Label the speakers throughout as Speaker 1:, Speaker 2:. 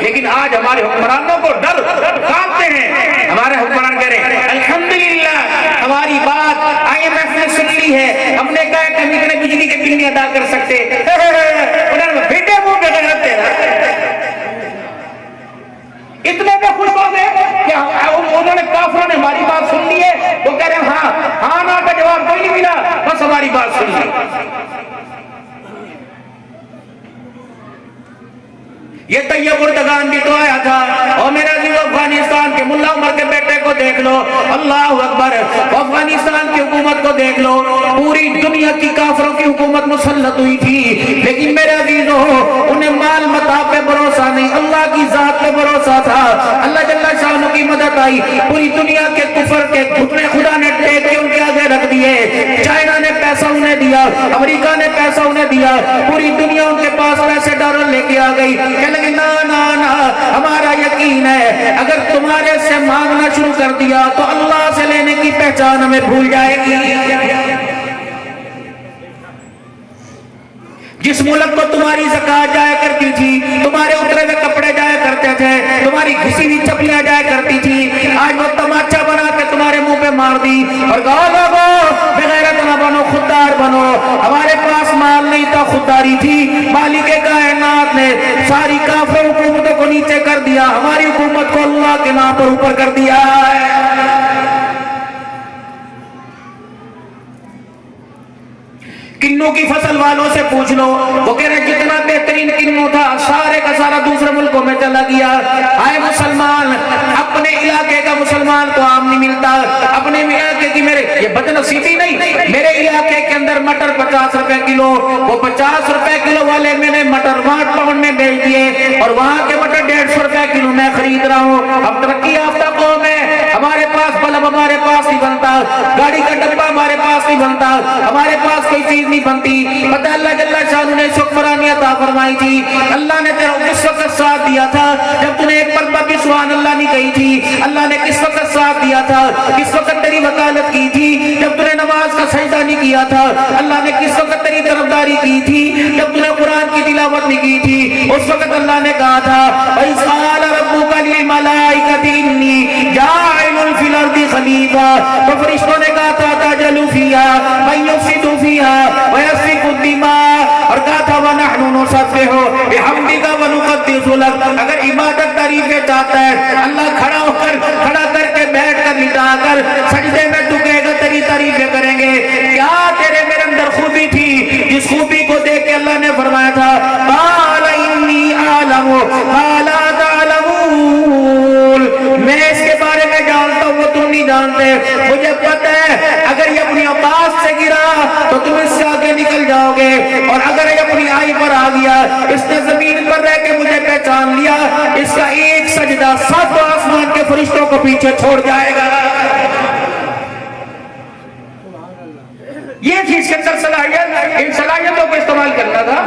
Speaker 1: لیکن آج ہمارے حکمرانوں کو ڈر کانپتے ہیں. ہمارے حکمران کہہ رہے ہیں الحمدللہ ہماری بات IMF نے سن لی ہے, ہم نے کہا کہ ہم اتنے بجلی کے بل نہیں ادا کر سکتے. انہوں نے بیٹے منہ پہ غیرت تیرا اتنے میں خوش ہو گئے کہ انہوں نے کافروں نے ہماری بات سن لی ہے. وہ کہہ رہے ہیں ہاں نا کا جواب کوئی نہیں ملا, بس ہماری بات سن لی. یہ طیب اردگان بھی تو آیا تھا. اور میرا عزیز افغانستان کے ملا عمر کے بیٹے کو دیکھ لو, اللہ اکبر, افغانستان کی حکومت کو دیکھ لو, پوری دنیا کی کافروں کی حکومت مسلط ہوئی تھی, لیکن میرے عزیزوں انہیں مال متاع پہ بھروسہ نہیں, اللہ کی ذات پہ بھروسہ تھا. اللہ جل شانہ کی مدد آئی, پوری دنیا کے کفر کے گھٹنے خدا نے ٹیک کے ان کے آگے رکھ دیے. چائنا نے پیسہ انہیں دیا, امریکہ نے پیسہ انہیں دیا, پوری دنیا ان کے پاس پیسے ڈالر لے کے آ گئی. نا نا نا ہمارا یقین ہے اگر تمہارے سے مانگنا شروع کر دیا تو اللہ سے لینے کی پہچان ہمیں بھول جائے گی. جس ملک کو تمہاری زکات جایا کرتی تھی, تمہارے اترے ہوئے کپڑے جایا کرتے تھے, تمہاری گھسی ہوئی چپلیاں جایا کرتی تھی, آج وہ تماچا بنا کے تمہارے منہ پہ مار دی اور کہا لوگو بغیرت نہ بنو, خوددار بنو. ہمارے پاس مال نہیں تھا, خودداری تھی. مالک کائنات نے ساری کافر حکومتوں کو نیچے کر دیا, ہماری حکومت کو اللہ کے نام پر اوپر کر دیا ہے. کنوں کی فصل والوں سے پوچھ لو, وہ کہہ رہے جتنا بہترین کنوں تھا سارے کا سارا دوسرے ملکوں میں چلا گیا. آئے مسلمان, اپنے علاقے کا مسلمان کو آم نہیں ملتا, اپنے علاقے کی میرے یہ بدنصیبی نہیں, میرے علاقے کے اندر مٹر 50 روپے کلو, وہ 50 روپے کلو والے میں نے مٹر 8 پاؤنڈ میں بیچ دیے اور وہاں کے مٹر 150 روپے کلو میں خرید رہا ہوں. ہم ترقی یافتہ قوم ہے, ہمارے پاس بلب ہمارے پاس نہیں بنتا, گاڑی کا ڈبہ ہمارے پاس نہیں بنتا, ہمارے پاس کوئی چیز نہیں بنتی. پتہ اللہ جل شانہ نے شکرانی عطا فرمائی تھی. اللہ نے تیرا کس وقت ساتھ دیا تھا جب تُو نے ایک مرتبہ بھی سبحان اللہ نہیں کہی تھی. اللہ نے کس وقت ساتھ دیا تھا, کس وقت تیری وکالت کی تھی جب تُو نے نماز کا سجدہ نہیں کیا تھا. اللہ نے کس وقت تیری طرفداری کی تھی جب تُو نے قرآن کی تلاوت نہیں کی تھی. اس وقت اللہ نے کہا تھا وَإِذْ قَالَ رَبُّكَ لِلْمَلَائِكَةِ إِنِّي جَاعِلٌ فِي الْأَرْضِ خَلِيفَةً, تو فرشتوں نے کہا تھا تَجْعَلُ فِيهَا مَن يُفْسِدُ فِيهَا وَيَسْفِكُ الدِّمَاءَ, اور کہا تھا وَنَحْنُ نُسَبِّحُ بِحَمْدِكَ وَنُقَدِّسُ لَكَ. اگر عبادت تعریفیں چاہتا ہے, اللہ کھڑا کر کے بیٹھ کر لٹا کر سجدے میں جھکے گا, تیری تعریفیں کریں گے. کیا تیرے میرے اندر خوبی تھی جس خوبی کو دیکھ کے اللہ نے فرمایا تھا قَالَ إِنِّي أَعْلَمُ مَا لَا تَعْلَمُونَ, میں اس کے بارے میں جانتا ہوں وہ تم نہیں جانتے. مجھے پتہ ہے اگر یہ اپنی اوقات سے گرا تو تم اس سے آگے نکل جاؤ گے, اور اگر یہ اپنی آئی پر آ گیا, اس نے زمین پر رہ کے مجھے پہچان لیا, اس کا ایک سجدہ 7 آسمان کے فرشتوں کو پیچھے چھوڑ جائے گا. یہ چیز کے اندر صلاحیت, ان صلاحیتوں کو استعمال کرنا تھا.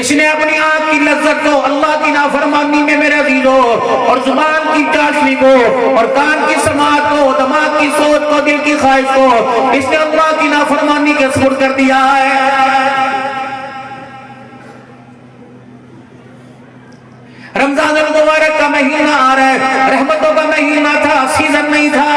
Speaker 1: اس نے اپنی آنکھ کی لذت کو اللہ کی نافرمانی میں میرے عزیزوں, اور زبان کی چاشنی کو, اور کان کی سماعت کو, دماغ کی سوچ کو, دل کی خواہش کو, اس نے اللہ کی نافرمانی کے سپرد کر دیا ہے. رمضان المبارک کا مہینہ آ رہا ہے, رحمتوں کا مہینہ تھا, سیزن نہیں تھا.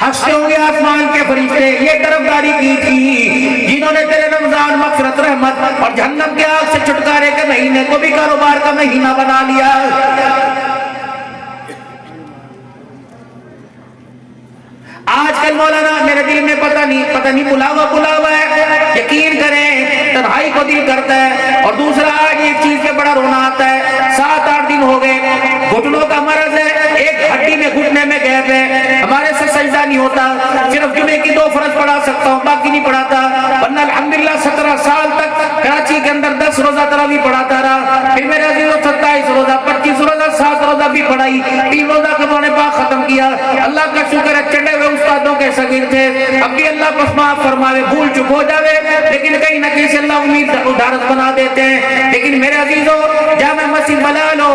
Speaker 1: ہنستے ہوں گے آسمان کے فرشتے, یہ طرفداری کی تھی جنہوں نے تیرے رمضان مغفرت رحمت اور جہنم کے آگ سے چھٹکارے کے مہینے کو بھی کاروبار کا مہینہ بنا لیا. آج کل مولانا میرے دل میں پتہ نہیں بلاوا ہے, یقین کریں تنہائی کو دل کرتا ہے. اور دوسرا آج ایک چیز کے بڑا رونا آتا ہے, 7-8 دن ہو گئے, گھٹنوں کا مرض ہے, ایک ہڈی میں گھٹنے میں گیپ ہے, ہمارے سے سجدہ نہیں ہوتا, صرف جمعے کی 2 فرض پڑھا سکتا ہوں, باقی نہیں پڑھاتا. ورنہ الحمدللہ 17 سال تک کراچی کے اندر 10 روزہ تراویح پڑھاتا رہا. پھر میرے عزیزوں 27 روزہ, 25 روزہ, 7 روزہ بھی پڑھائی, 3 روزہ کے میں نے پاک ختم کیا. اللہ کا شکر ہے چڑھے ہوئے استادوں کے شاگرد تھے, اب بھی اللہ کو معاف فرماوے, بھول چک ہو جاوے, لیکن کہیں نہ کہیں سے اللہ امید ادھارت بنا دیتے ہیں. لیکن میرے عزیزوں جامع مسجد بلال ہو,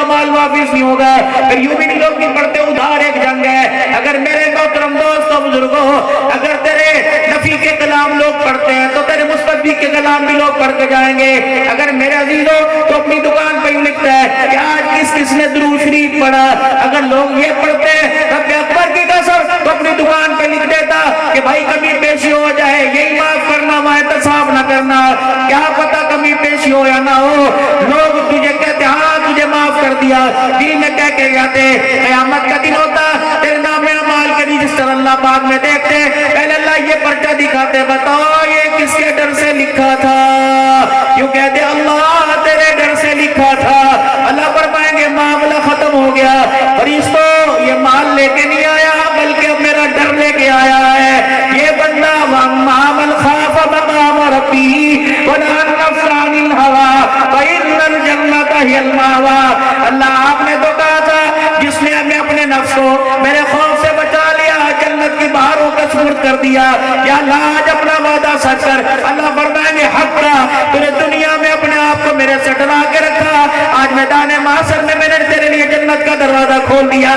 Speaker 1: وہ مال واپس نہیں ہوگا. پھر یوں بھی نہیں لوگ نہیں پڑھتے ادھار ایک جنگ ہے. اگر میرے محترم دوستو بزرگوں اگر تیرے نفی کے کلام لوگ پڑھتے ہیں تو تیرے مستقبی کے کلام بھی لوگ پڑھ کے جائیں گے. اگر میرے عزیزوں تو اپنی دکان پہ ہی لکھتا ہے کہ آج کس نے درود شریف پڑھا. اگر لوگ یہ پڑھتے رب اکبر کی قسم تو اپنی دکان پہ لکھ دیتا کہ بھائی کمی پیشی ہو جائے یہی معاف کرنا احتساب نہ کرنا. کیا پتا کمی پیشی ہو یا نہ ہو, لوگ تجھے کہتے ہاں تجھے معاف کر دیا, دل میں کہہ کے جاتے. قیامت کا دن ہوتا تیرے نام اعمال کے رجسٹر اللہ پاک میں دیکھتے, پہلے اللہ یہ پرچہ دکھاتے, بتاؤ یہ کس کے ڈر سے لکھا تھا. کیوں کہتے اللہ تیرے ڈر سے لکھا تھا. اللہ فرمائیں گے معاملہ ختم ہو گیا, فرشتوں یہ مال لے کے نہیں آیا بلکہ اب میرا ڈر لے کے آیا ہے. یہ بندہ مَعَمَلْ خَافَ مَقَامَ رَبِّهِ وَنَهَى النَّفْسَ عَنِ الْهَوَىٰ فَإِنَّ الْجَنَّةَ هِيَ الْمَأْوَىٰ. اللہ آپ نے تو کہا تھا جس نے ہمیں اپنے نفس کو میرے خوف سے بچا لیا جنت کی باہروں کا سپرد کر دیا. یا اللہ آج اپنا وعدہ سچ کر. اللہ فرمائیں گے حق کا تو نے دنیا میں اپنے آپ کو میرے سے ڈرا کے رکھا, آج میدان محشر میں میں نے تیرے لیے جنت کا دروازہ کھول دیا.